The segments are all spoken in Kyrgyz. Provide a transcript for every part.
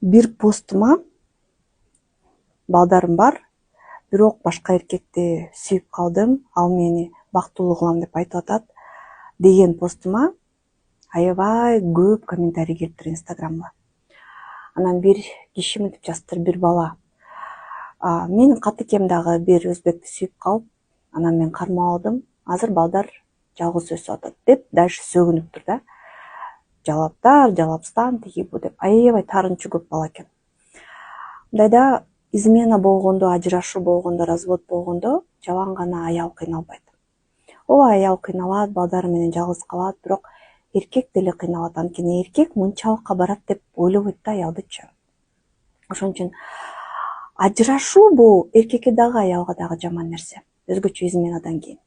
бир постума балдарым бар, бирок башка эркекти сүйүп калдым, ал мени бактылуу кылам деп айтып атат деген постума аябай көп комментарий келиптир инстаграмга. Анан бир киши мынтип жазыптыр, бир бала: менин катыкем дагы бир өзбекти сүйүп калып, анан мен кармап алдым, азыр балдар жалгыз өсүп атат деп дальше сөгүнүптүр да. Жалапстан тиги бу деп аябай таарынчу көп бала экен. Мындайда измена болгондо, ажырашуу болгондо, развод болгондо жалаң гана аял кыйналбайт. Ооба, аял кыйналат, балдары менен жалгыз калат, бирок эркек деле кыйналат. Анткени эркек мынчалыкка барат деп ойлобойт да аялдычы. Ошон үчүн ажырашуу бул эркекке дагы аялга дагы жаман нерсе, өзгөчө изменадан кийин.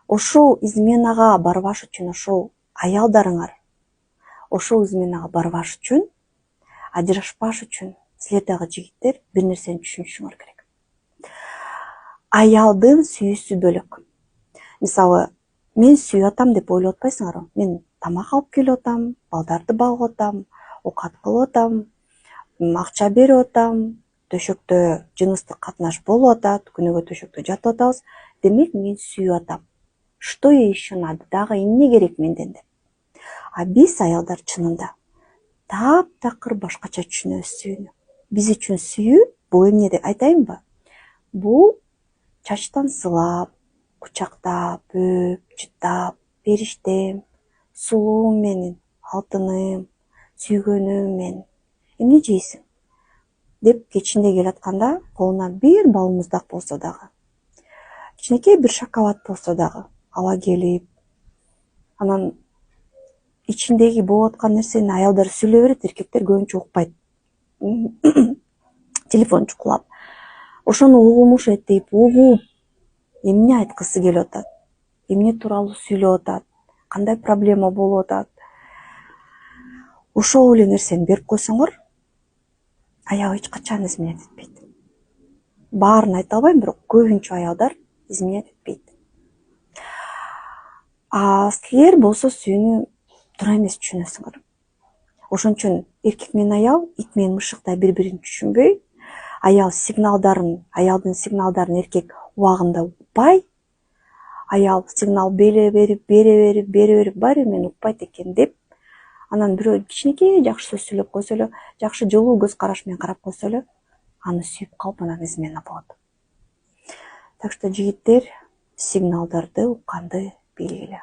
Ошол изменага барбаш үчүн, ошол аялдарыңар ошол изменага барбаш үчүн, ажырашпаш үчүн силер дагы жигиттер бир нерсени түшүнүшүңөр керек. Аялдын сүйүүсү бөлөк. Мисалы, мен сүйүп атам деп ойлоп атпайсыңарбы? Мен тамак алып келип атам, балдарды багып атам, оокат кылып атам, акча берип атам, төшөктө жыныстык катнаш болуп атат, күнөөгө төшөктө жатып атабыз. Демек, мен сүйүп атам. Что еще надо? Дагы эмне керек менден деп. А биз аялдар чынында таптакыр башкача түшүнөбүз сүйүүнү. Биз үчүн сүйүү бул эмне деп айтайынбы? Бул чачтан сылап, кучактап, өөп, жыттап, периштем, сулуум менин, алтыным, сүйгөнүм менин, эмне жейсиң деп кечинде келатканда колуна бир балмуздак болсо дагы, кичинекей бир шоколад болсо дагы ала келип, анан ичиндеги болуп аткан нерсени аялдар сүйлөй берет, эркектер көбүнчө укпайт. Телефон чукулап, ошону угумуш этип, угуп, эмне айткысы келип атат, эмне тууралуу сүйлөп атат, кандай проблема болуп атат. Ошол эле нерсени берип койсоңор, аял эч качан изменять этпейт. Баарын айта албайм, бирок көбүнчө аялдар изменять этпейт. Силер болсо сүйүүнү туура эмес түшүнөсүңөр. Ошон үчүн эркек менен аял ит менен мышыктай бири-бирин түшүнбөй, аялдын сигналдарын эркек убагында укпай, аял сигнал бере берип, баары мени укпайт экен деп, анан бирөө кичинекей жакшы сөз сүйлөп койсо эле, жакшы жылуу көз караш менен карап койсо эле, аны сүйүп калып, анан измена болот. Так что жигиттер сигналдарды укканды белгиле.